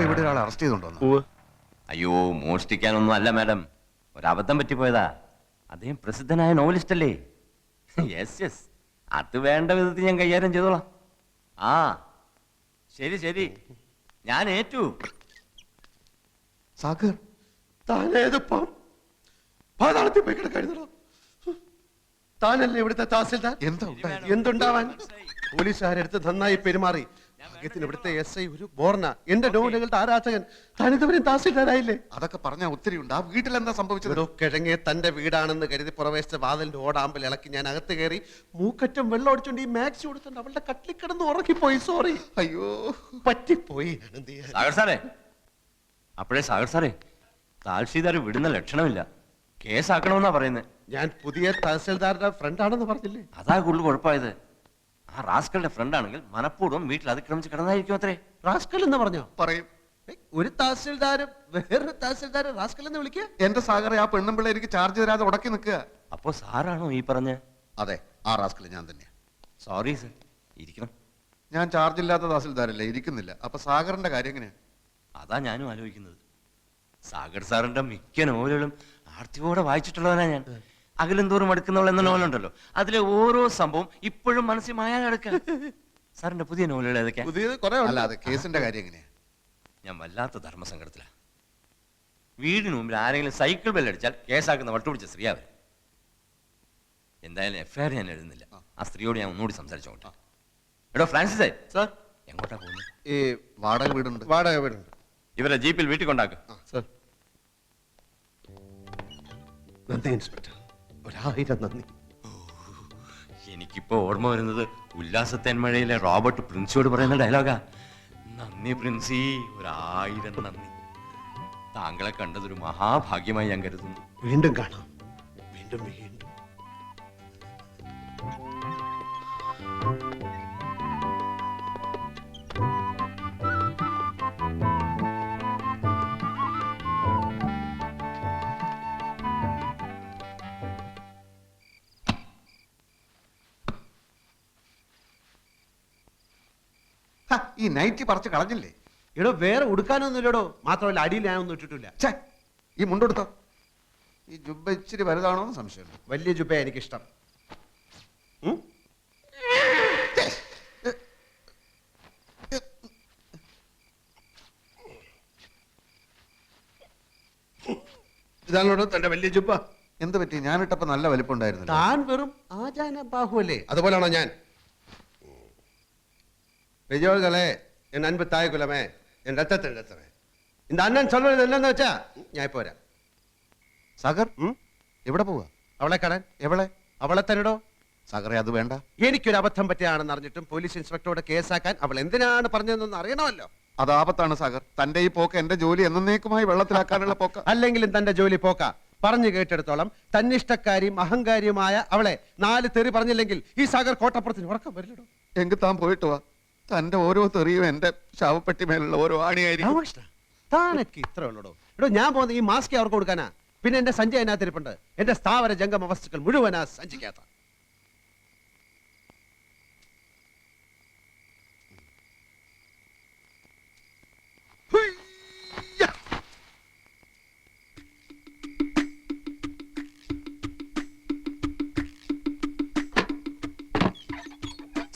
ഇപ്പൊ ഇവിടെ ഒരാൾ അറസ്റ്റ് ചെയ്തോണ്ടോ? അയ്യോ, മോഷ്ടിക്കാനൊന്നും അല്ല മാഡം, ഒരബദ്ധം പറ്റിപ്പോയതാ. അദ്ദേഹം പ്രസിദ്ധനായ നോവലിസ്റ്റ് അല്ലേ? യെസ് യെസ്, അത് വേണ്ട വിധത്തിൽ ഞാൻ കൈകാര്യം ചെയ്തോളാം. ആ ശരി ശരി, ഞാൻ ഏറ്റു. സാഗർ, താനേതിപ്പം പാതാളത്തിൽ പോയി കിടക്കായിരുന്നോ? താനല്ലേ ഇവിടുത്തെ തഹസിൽദാർ? എന്തുണ്ടാവാൻ? പോലീസുകാരെടുത്ത് നന്നായി പെരുമാറി. ഭാഗ്യത്തിന് ഇവിടുത്തെ SI ഒരു ബോർണ, എന്റെ നോവലുകളുടെ ആരാധകൻ. താനിതുവരെയും തഹസിൽദാരായില്ലേ? അതൊക്കെ പറഞ്ഞാൽ ഒത്തിരി ഉണ്ട്. ആ വീട്ടിൽ എന്താ സംഭവിച്ചത്? കിഴങ്ങെ തന്റെ വീടാണെന്ന് കരുതി പുറവേശത്തെ വാതിലിന്റെ ഓടാമ്പൽ ഇളക്കി ഞാൻ അകത്ത് കയറി മൂക്കറ്റം വെള്ളം ഒടിച്ചോണ്ട് ഈ മാക്സി കൊടുത്തോണ്ട് അവളുടെ കട്ടിൽ കിടന്ന് ഉറക്കിപ്പോയി. സോറി. അയ്യോ, പറ്റിപ്പോയി. സാഗർ സാറേ, അപ്പോഴേ സാഗർ സാറേ, താൽഷീദാർ വിടുന്ന ലക്ഷണമില്ല. കേസാക്കണമെന്നാ പറയുന്നത്. ഞാൻ പുതിയ തഹസിൽദാരുടെ ഫ്രണ്ട് ആണെന്ന് പറഞ്ഞില്ലേ? അതാ കൂടുതൽ കുഴപ്പമായത്. ആ റാസ്കളുടെ ഫ്രണ്ട് ആണെങ്കിൽ മനഃപൂർവ്വം വീട്ടിൽ അതിക്രമിച്ച് കിടന്നായിരിക്കും അത്രേ. റാസ്കൽ എന്ന് പറഞ്ഞോ? പറയും. ഒരു തഹസിൽദാരും വേറൊരു തഹസിൽദാരും റാസ്കൽ എന്ന് വിളിക്കുക? എന്റെ സാഗറെ, ആ പെണ്ണും പിള്ളേ എനിക്ക് ചാർജ് തരാതെ ഉടക്കി നിൽക്കുക. അപ്പോ സാറാണോ ഈ പറഞ്ഞ? അതെ, ആ റാസ്കൽ ഞാൻ തന്നെയാ. സോറി സർ, ഇരിക്കണം. ഞാൻ ചാർജ് ഇല്ലാത്ത തഹസിൽദാരല്ലേ, ഇരിക്കുന്നില്ല. അപ്പൊ സാഗറിന്റെ കാര്യം എങ്ങനെയാ? അതാ ഞാനും ആലോചിക്കുന്നത്. സാഗർ സാറിന്റെ മിക്ക നോവലുകളും ആർത്തിയോടെ വായിച്ചിട്ടുള്ളവനാ ഞാൻ. അകലും തോറും അടുക്കുന്നവൾ എന്ന നോവലുണ്ടല്ലോ, അതിലെ ഓരോ സംഭവം ഇപ്പോഴും മനസ്സിൽ മായാതെ കിടക്കുക. സാറിന്റെ പുതിയ നോവലുകൾ ഏതൊക്കെയാ? അല്ലാതെ കേസിന്റെ കാര്യം എങ്ങനെയാ? ഞാൻ വല്ലാത്ത ധർമ്മസങ്കടത്തിലാ. വീടിന് മുമ്പിൽ ആരെങ്കിലും സൈക്കിൾ ബെല്ലടിച്ചാൽ കേസാക്കുന്ന വട്ടുപിടിച്ച സ്ത്രീയാ അവർ. എന്തായാലും FIR ഞാൻ എഴുതുന്നില്ല. ആ സ്ത്രീയോട് ഞാൻ ഒന്നുകൂടി സംസാരിച്ചോട്ടെ. എടോ ഫ്രാൻസിസേ, സാർ എങ്ങോട്ടാ പോകുന്നത്? ഈ വാടക വീടുണ്ട്. വാടക വീടുണ്ട്. ഇവരെ ജീപ്പിൽ വീട്ടിൽ കൊണ്ടാക്കും. സർ, നന്ദി ഇൻസ്പെക്ടർ, 1000 നന്ദി. എനിക്കിപ്പോ ഓർമ്മ വരുന്നത് ഉല്ലാസത്തേന്മഴയിലെ റോബർട്ട് പ്രിൻസിയോട് പറയുന്ന ഡയലോഗാ. നന്ദി പ്രിൻസി, 1000 നന്ദി. താങ്കളെ കണ്ടതൊരു മഹാഭാഗ്യമായി ഞാൻ കരുതുന്നു. വീണ്ടും കാണാം, വീണ്ടും വീണ്ടും. ഈ നൈറ്റി പറിച്ച് കളഞ്ഞില്ലേ? എടോ, വേറെ ഉടുക്കാനൊന്നുമില്ലടോ. മാത്രമല്ല അടിയിൽ ഞാനൊന്നും ഇട്ടിട്ടില്ല. ഈ മുണ്ടെടുത്തോ? ഈ ജുബ്ബ ഇച്ചിരി വലുതാണോ എന്ന് സംശയമുണ്ട്. വലിയ ജുബ്ബ എനിക്കിഷ്ടം. ഇതാണോ തന്റെ വലിയ ജുബ്ബ? എന്ത് പറ്റി? ഞാനിട്ടപ്പോ നല്ല വലിപ്പമുണ്ടായിരുന്നു. താൻ വെറും ആചാന ബാഹുവല്ലേ? അതുപോലാണോ ഞാൻ? பெரியோர்களே, என் அன்பு தாய் குலமே, என் ரத்தத்தின் ரத்தமே, இந்த அண்ணன் சொல்றது என்னன்னு വെച്ചാ ഞാൻ ഇപ്പോ വരാം. സാഗർ, എവിടെ പോവാ? അവളെ കാണാൻ. എവളെ? അവളെ തന്നെടോ. സാഗറെ, അത് വേണ്ട. എനിക്കൊരു അബദ്ധം പറ്റിയാണെന്ന് അറിഞ്ഞിട്ടും പോലീസ് ഇൻസ്പെക്ടറോട് കേസാക്കാൻ അവൾ എന്തിനാണ് പറഞ്ഞതെന്നൊന്ന് അറിയണമല്ലോ. അത് ആപത്താണ് സാഗർ. തന്റെ ഈ പോക്ക് എന്റെ ജോലി എന്നേക്കുമായി വെള്ളത്തിലാക്കാനുള്ള പോക്ക. അല്ലെങ്കിലും തന്റെ ജോലി പോക്ക. പറഞ്ഞു കേട്ടെടുത്തോളം തന്നിഷ്ടക്കാരിയും അഹങ്കാരിയുമായ അവളെ 4 തെറി പറഞ്ഞില്ലെങ്കിൽ ഈ സാഗർ കോട്ടപ്പുറത്തിന് ഉറക്കം വരില്ലടോ. എങ്കിൽ താൻ പോയിട്ട് വാ. തന്റെ ഓരോ തെറിയും എന്റെ ശവപ്പെട്ടി മേലുള്ള ഓരോ ആണിയായിരിക്കും. താനൊക്കെ ഇത്ര ഉള്ളടോ. എടോ, ഞാൻ പോകുന്ന ഈ മാസ്ക് അവർക്ക് കൊടുക്കാനാ. പിന്നെ എന്റെ സഞ്ചി അതിനകത്തിരിപ്പുണ്ട്. എന്റെ സ്ഥാവര ജംഗമ വസ്തുക്കൾ മുഴുവനാ സഞ്ചിക്കാത്ത.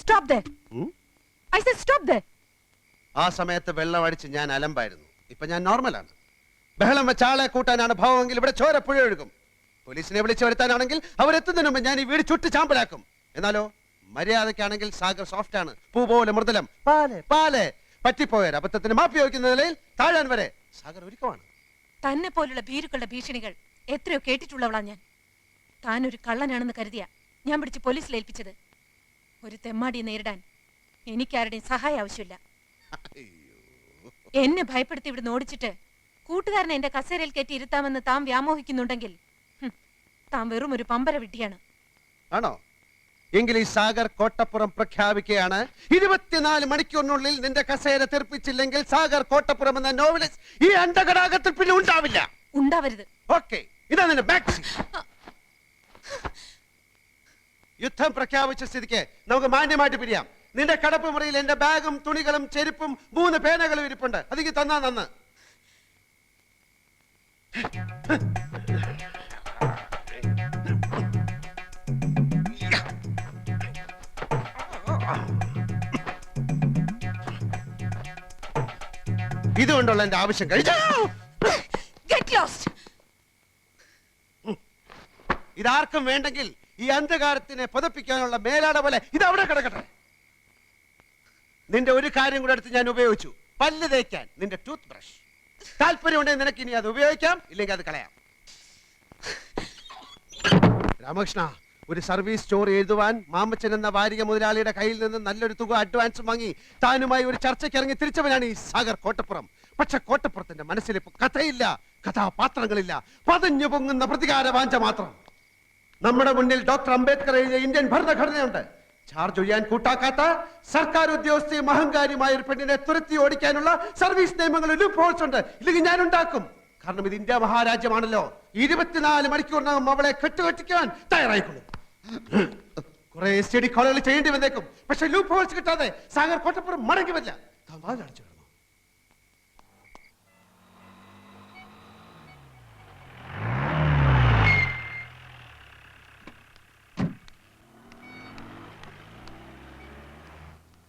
Stop there. I said stop there. ആ സമയത്ത് വെള്ളം അടിച്ച് ഞാൻ അലമ്പായിരുന്നു. ഇപ്പൊ ഞാൻ നോർമലാണ്. ബഹളം വെച്ച ആളെ കൂട്ടാനാണ് ഭാവമെങ്കിൽ ഇവിടെ ചോര പുഴ ഒഴുകും. പോലീസിനെ വിളിച്ചു വരുത്താനാണെങ്കിൽ അവരെത്തുന്നതിന് മുമ്പ് ഞാൻ ഈ വീട് ചുട്ട് ചാമ്പലാക്കും. എന്നാലോ മര്യാദക്കാണെങ്കിൽ സാഗർ സോഫ്റ്റ് ആണ്, പൂ പോലെ മൃദുലം. പാലെ പാലെ പറ്റിപ്പോയ അബദ്ധത്തിന് മാപ്പി വയ്ക്കുന്ന നിലയിൽ താഴാൻ വരെ സാഗർ ഒരുക്കമാണ്. തന്നെ പോലുള്ള ഭീരുക്കളുടെ ഭീഷണികൾ എത്രയോ കേട്ടിട്ടുള്ളവളാ ഞാൻ. താനൊരു കള്ളനാണെന്ന് കരുതിയാ ഞാൻ പിടിച്ച് പോലീസിൽ ഏൽപ്പിച്ചത്. ഒരു തെമ്മാടിയെ നേരിടാൻ എനിക്കാരുടെയും സഹായം ആവശ്യമില്ല. എന്നെ ഭയപ്പെടുത്തി ഇവിടെ ഓടിച്ചിട്ട് കൂട്ടുകാരനെ എന്റെ കസേരയിൽ കയറ്റി ഇരുത്താമെന്ന് താൻ വ്യാമോഹിക്കുന്നുണ്ടെങ്കിൽ താൻ വെറും ഒരു പമ്പര വിഡ്ഢിയാണ്. ആണോ? എങ്കിൽ ഈ സാഗർ കോട്ടപ്പുറം പ്രഖ്യാപിക്കുകയാണ്. 24 മണിക്കൂറിനുള്ളിൽ നിന്റെ കസേര തെറിപ്പിച്ചില്ലെങ്കിൽ സാഗർ കോട്ടപ്പുറം എന്ന നോവലിസ്റ്റ് ഈ അണ്ടകടാകത്തിൽ പിന്നെ ഉണ്ടാവില്ല. ഉണ്ടാവരുത്. ഓക്കെ, ഇതാ നിന്റെ മാക്സി. യുദ്ധം പ്രഖ്യാപിച്ച സ്ഥിതിക്ക് നമുക്ക് മാന്യമായിട്ട് പിരിയാം. നിന്റെ കടപ്പ് മുറിയിൽ എന്റെ ബാഗും തുണികളും ചെരുപ്പും 3 പേനകളും ഇരിപ്പുണ്ട്. അതിക്ക് തന്നാ നന്ന്. ഇതുകൊണ്ടുള്ള എന്റെ ആവശ്യം കഴിഞ്ഞു. Get lost. ഇതാർക്കും വേണ്ടെങ്കിൽ ഈ അന്ധകാരത്തിനെ പുതപ്പിക്കാനുള്ള മേലാട പോലെ ഇത് അവിടെ കിടക്കട്ടെ. നിന്റെ ഒരു കാര്യം കൂടെ എടുത്ത് ഞാൻ ഉപയോഗിച്ചു. പല്ല് തേക്കാൻ നിന്റെ ടൂത്ത് ബ്രഷ്. താല്പര്യമുണ്ടെങ്കിൽ നിനക്ക് ഇനി അത് ഉപയോഗിക്കാം, ഇല്ലെങ്കിൽ അത് കളയാം. രാമകൃഷ്ണ, ഒരു സർവീസ് സ്റ്റോർ എഴുതുവാൻ മാമച്ചൻ എന്ന വാരിക മുതലാളിയുടെ കയ്യിൽ നിന്ന് നല്ലൊരു തുക അഡ്വാൻസ് വാങ്ങി താനുമായി ഒരു ചർച്ചയ്ക്ക് ഇറങ്ങി തിരിച്ചവനാണ് ഈ സാഗർ കോട്ടപ്പുറം. പക്ഷെ കോട്ടപ്പുറത്തിന്റെ മനസ്സിൽ ഇപ്പൊ കഥയില്ല, കഥാപാത്രങ്ങളില്ല, പതഞ്ഞു പൊങ്ങുന്ന പ്രതികാര വാഞ്ച മാത്രം. നമ്മുടെ മുന്നിൽ ഡോക്ടർ അംബേദ്കർ എഴുതിയ ഇന്ത്യൻ ഭരണഘടനയുണ്ട്. ചാർജ് ഒഴിയാൻ കൂട്ടാക്കാത്ത സർക്കാർ ഉദ്യോഗസ്ഥയും അഹങ്കാരിയുമായ ഒരു പെണ്ണിനെ തുരത്തി ഓടിക്കാനുള്ള സർവീസ് നിയമങ്ങളിൽ ലൂപ്പ് ഹോൾസ് ഉണ്ട്. ഇല്ലെങ്കിൽ ഞാൻ ഉണ്ടാക്കും. കാരണം ഇത് ഇന്ത്യ മഹാരാജ്യമാണല്ലോ. 24 മണിക്കൂറിനകം അവളെ കെട്ടുകെട്ടിക്കാൻ തയ്യാറായിക്കൊള്ളും. കുറെ സ്റ്റഡി കോളുകൾ ചെയ്യേണ്ടി വന്നേക്കും. പക്ഷെ ലൂപ്പ് ഹോൾസ് കിട്ടാതെ സാഗർ കോട്ടപ്പുറം മടങ്ങി വരില്ല. വാതിലടച്ചു.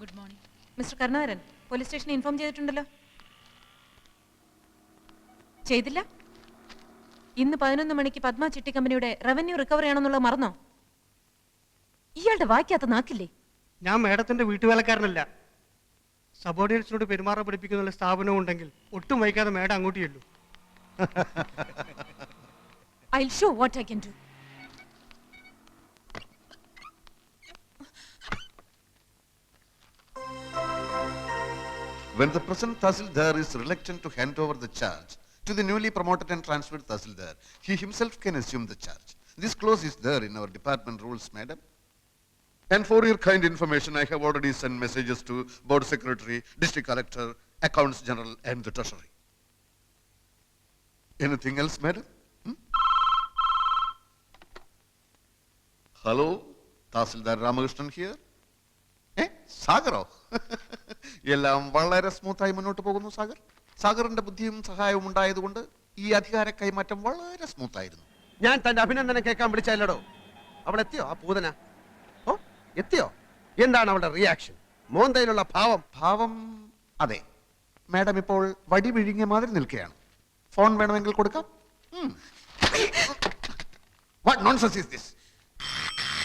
Good morning. Mister Karunakaran police സ്റ്റേഷനിൽ ഇൻഫോം ചെയ്തിട്ടുണ്ടല്ലോ. ചെയ്തില്ല? ഇന്ന് 11 മണിക്ക് പത്മ ചിട്ടി കമ്പനിയുടെ റവന്യൂ റിക്കവറി ആണെന്നുള്ളത് മറന്നോ? ഇയാളുടെ വായിക്കാത്ത നാക്കില്ലേ? ഞാൻ മേഡത്തിന്റെ വീട്ടുവേലക്കാരനല്ല. സബോർഡിനേറ്റ്സിനോട് പെരുമാറാൻ പഠിപ്പിക്കുന്ന സ്ഥാപനം ഉണ്ടെങ്കിൽ ഒട്ടും വൈകാതെ മേഡം അങ്ങോട്ട് ചെല്ലൂ. I'll show what I can do. When the present Tahsildar is reluctant to hand over the charge to the newly promoted and transferred Tahsildar, he himself can assume the charge. This clause is there in our department rules, madam. And for your kind information, I have already sent messages to Board Secretary, District Collector, Accounts General, and the Treasury. Anything else, madam? Hello, Tahsildar Ramakrishnan here. സാഗറോ? എല്ലാം വളരെ സ്മൂത്തായി മുന്നോട്ട് പോകുന്നു സാഗർ. സാഗറിന്റെ ബുദ്ധിയും സഹായവും ഉണ്ടായതുകൊണ്ട് ഈ അധികാര കൈമാറ്റം വളരെ സ്മൂത്തായിരുന്നു. ഞാൻ തന്റെ അഭിനന്ദനം കേൾക്കാൻ വിളിച്ചല്ലോ. അവൾ എത്തിയോ? ആ പൂതന ഓ എത്തിയോ? എന്താണ് അവളുടെ റിയാക്ഷൻ? മോന്തയിലുള്ള ഭാവം അതെ, മാഡം ഇപ്പോൾ വടി വിഴുങ്ങിയ മാതിരി നിൽക്കുകയാണ്. ഫോൺ വേണമെങ്കിൽ കൊടുക്കാം. What nonsense is this?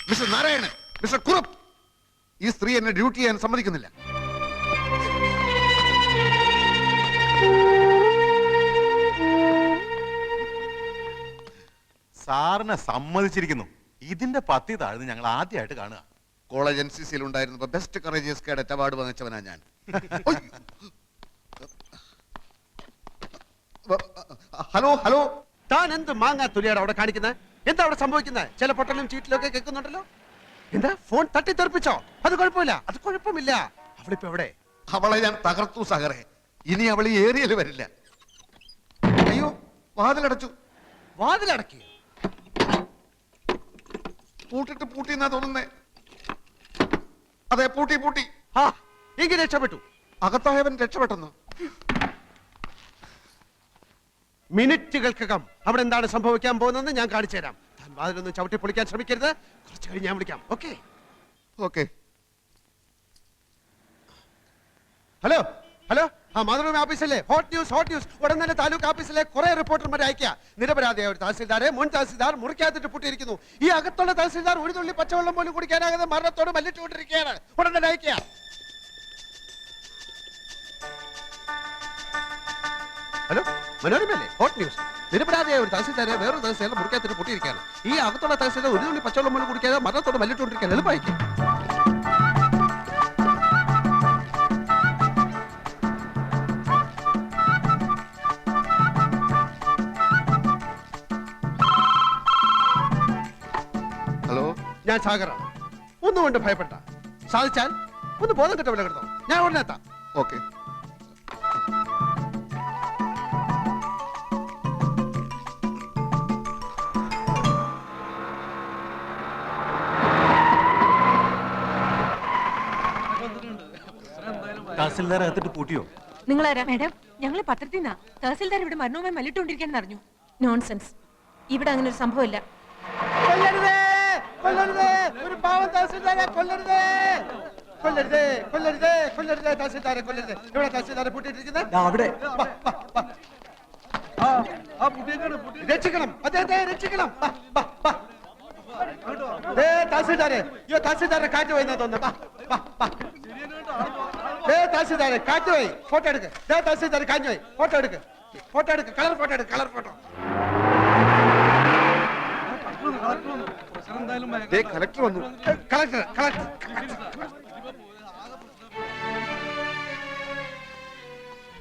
Mister Narayanan, mister Kurup, ഈ സ്ത്രീ എന്നെ ഡ്യൂട്ടി ചെയ്യാൻ സമ്മതിക്കുന്നില്ല. സാറിനെ സമ്മതിച്ചിരിക്കുന്നു. ഇതിന്റെ പത്തി താഴ്ന്ന് ഞങ്ങൾ ആദ്യമായിട്ട് കാണുക. കോളേജ് NCCയിൽ ഉണ്ടായിരുന്നപ്പോ ബെസ്റ്റ് കറേജിയസ് കേഡറ്റ് അവാർഡ് വാങ്ങിച്ചവനാ ഞാൻ. ഹലോ ഹലോ, താൻ എന്ത് മാങ്ങാ തുലിയാണ് അവിടെ കാണിക്കുന്നത്? എന്താ അവിടെ സംഭവിക്കുന്നത്? ചില പൊട്ടലും ചീറ്റിലും ഒക്കെ കേൾക്കുന്നുണ്ടല്ലോ. എന്താ ഫോൺ തട്ടിത്തെറിപ്പിച്ചോ? അത് കുഴപ്പമില്ല, അത് കുഴപ്പമില്ല. അവളിപ്പോ എവിടെ? അവളെ ഞാൻ തകർത്തു സാഗറെ. ഇനി അവൾ ഈ ഏരിയയിൽ വരില്ല. അയ്യോ, വാതിലടച്ചു. വാതിലടക്കി? പൂട്ടിന്നാ തോന്നുന്നേ. അതെ, പൂട്ടി. ആ എങ്കിൽ രക്ഷപ്പെട്ടു. അകത്തായവൻ രക്ഷപ്പെട്ടെന്ന്. മിനിറ്റുകൾക്കകം അവിടെ എന്താണ് സംഭവിക്കാൻ പോകുന്നതെന്ന് ഞാൻ കാണിച്ചു തരാം. താൻ വാതിലൊന്നും ചവിട്ടി പൊളിക്കാൻ ശ്രമിക്കരുത്. കുറച്ച് കഴിഞ്ഞ് ഞാൻ വിളിക്കാം. Okay okay. ഹലോ ഹലോ, ആ മാതൃഭൂമി ഓഫീസല്ലേ? Hot news. ഉടൻ തന്നെ താലൂക്ക് ഓഫീസിലെ കുറെ റിപ്പോർട്ടർമാരെ അയക്കുക. നിരപരാധിയായ ഒരു തഹസിൽദാരെ മുൻ തഹസിൽദാർ മുറിക്കകത്തിട്ട് പൂട്ടിയിരിക്കുന്നു. ഈ അകത്തുള്ള തഹസിൽദാർ ഒരു തുള്ളി പച്ചവെള്ളം പോലും കുടിക്കാനാകാതെ മരണത്തോട് മല്ലിട്ടുകൊണ്ടിരിക്കുകയാണ്. ഉടൻ തന്നെ അയക്കുക. ഹലോ, മനോരമയല്ലേ? Hot news. നിരപരാധിയായ ഒരു തഹസിൽദാരെ വേറൊരു തഹസിൽദാരെ മുറിക്കകത്തിട്ട് പൂട്ടിയിരിക്കുകയാണ്. ഈ അകത്തുള്ള തഹസിൽദാർ ഒരു തുള്ളി പച്ചവെള്ളം പോലും കുടിക്കാതെ മരണത്തോട് മല്ലിട്ടുകൊണ്ടിരിക്കുകയാണ്. എളുപ്പം അയക്കുക. ഞാൻ സാഗറാണ്. ഒന്നുകൊണ്ട് ഭയപ്പെട്ട. സാധിച്ചാൽ ഒന്ന് ബോധം കെട്ട വില കിടന്നോ. ഞാൻ ഉടനെ എത്താം. ഓക്കെ. തഹസിൽദാർ അകത്തിട്ട് പൂട്ടിയോ? നിങ്ങളാരാ? മാഡം, ഞങ്ങൾ പത്രത്തിൽ നിന്നാ. തഹസിൽദാർ ഇവിടെ മരണവുമായി മല്ലിട്ടുകൊണ്ടിരിക്കാൻ അറിഞ്ഞു. നോൺസെൻസ്. ഇവിടെ അങ്ങനെ ഒരു സംഭവമില്ല. കൊല്ലരുതേ, കൊല്ലരുതേ, ഒരു പാവം തഹസിൽദാരെ കൊല്ലരുതേ, കൊല്ലരുതേ, കൊല്ലരുതേ, കൊല്ലരുതേ, തഹസിൽദാരെ കൊല്ലരുതേ. ഇവിടെ തഹസിൽദാരെ പൂട്ടിയിട്ടിരിക്കുന്നത് അവിടെ രക്ഷിക്കണം, അദ്ദേഹത്തെ രക്ഷിക്കണം. തഹസിൽദാരെ, അയ്യോ തഹസിൽദാരെ കാറ്റ് പോയി തോന്നുന്നു. തഹസിൽദാരെ കാറ്റ് പോയി, ഫോട്ടോ എടുക്ക്. തഹസിൽദാരെ കാറ്റ് പോയി, ഫോട്ടോ എടുക്ക്, ഫോട്ടോ എടുക്ക്, കളർ ഫോട്ടോ എടുക്ക്, കളർ ഫോട്ടോ. കളക്ടർ വന്നു. Collector, collector.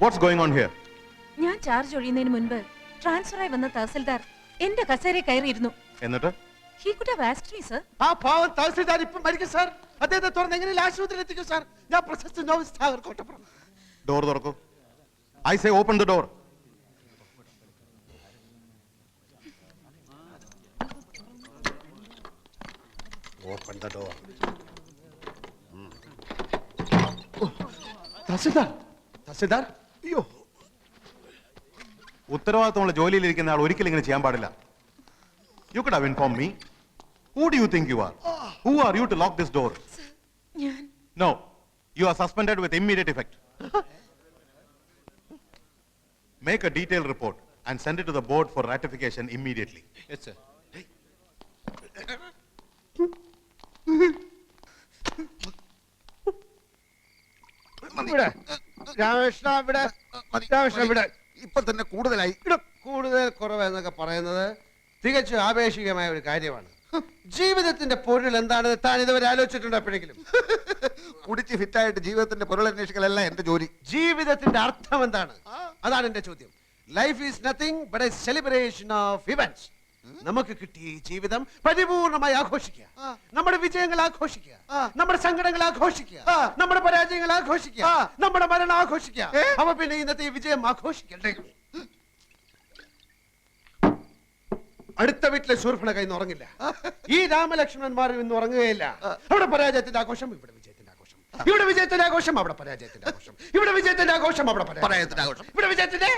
What's going on here? ഞാൻ ചാർജ് ഒഴിയുന്നതിന് മുൻപ് ട്രാൻസ്ഫറായി വന്ന തഹസിൽദാർ എന്റെ കസേരയിൽ കയറിയിരുന്നു. എന്നിട്ട് He could have asked me, sir. ആ പാവം തഹസിൽദാർ ഇപ്പം മരിക്കും സാർ. അദ്ദേഹത്തെ തുറന്ന് എങ്ങനെയും ആശുപത്രിയിൽ എത്തിക്കും സാർ. ഞാൻ പ്രശസ്ത നോവൽ സാഗർ കോട്ടപ്പുറം. ഡോർ തുറക്കൂ. I say open the door. Open the door. Tahsildar, tahsildar, അയ്യോ. ഉത്തരവാദിത്തമുള്ള ജോലിയിലിരിക്കുന്ന ആൾ ഒരിക്കലും ഇങ്ങനെ ചെയ്യാൻ പാടില്ല. You could have informed me. Who do you think you are? Who are you to lock this door? ഞാൻ No. You are suspended with immediate effect. Make a detailed report and send it to the board for ratification immediately. Yes, sir. ഇവിടെ രാമകൃഷ്ണ, ഇവിടെ രാമകൃഷ്ണ, ഇവിടെ ഇപ്പൊ തന്നെ കൂടുതലായി. ഇവിടെ കൂടുതൽ കുറവ് എന്നൊക്കെ പറയുന്നത് തികച്ചും ആപേക്ഷികമായ ഒരു കാര്യമാണ്. ജീവിതത്തിന്റെ പൊരുൾ എന്താണെന്ന് താൻ ഇതുവരെ ആലോചിച്ചിട്ടുണ്ടോ എപ്പോഴെങ്കിലും? കുടിച്ച് ഫിറ്റായിട്ട് ജീവിതത്തിന്റെ പൊരുളന്വേഷിക്കലല്ല എന്റെ ജോലി. ജീവിതത്തിന്റെ അർത്ഥം എന്താണ്? അതാണ് എന്റെ ചോദ്യം. Life is nothing but A celebration of events. നമുക്ക് കിട്ടിയ ഈ ജീവിതം പരിപൂർണമായി ആഘോഷിക്കുക, നമ്മുടെ വിജയങ്ങൾ ആഘോഷിക്കുക, നമ്മുടെ സങ്കടങ്ങൾ ആഘോഷിക്കുക, നമ്മുടെ പരാജയങ്ങൾ ആഘോഷിക്കുക, നമ്മുടെ മരണം ആഘോഷിക്കുക. അപ്പൊ പിന്നെ ഇന്നത്തെ ഈ വിജയം ആഘോഷിക്കണ്ടേ? അടുത്ത വീട്ടിലെ ശൂർഭണ ഇന്ന് ഉറങ്ങില്ല. ഈ രാമലക്ഷ്മണന്മാർ ഇന്ന് ഉറങ്ങുകയില്ല. അവിടെ പരാജയത്തിന്റെ ആഘോഷം, ഇവിടെ വിജയത്തിന്റെ ആഘോഷം. ഇവിടെ വിജയത്തിന്റെ ആഘോഷം, അവിടെ പരാജയത്തിന്റെ ആഘോഷം. ഇവിടെ വിജയത്തിന്റെ ആഘോഷം, അവിടെ പരാജയത്തിന്റെ ആഘോഷം. ഇവിടെ വിജയത്തിന്റെ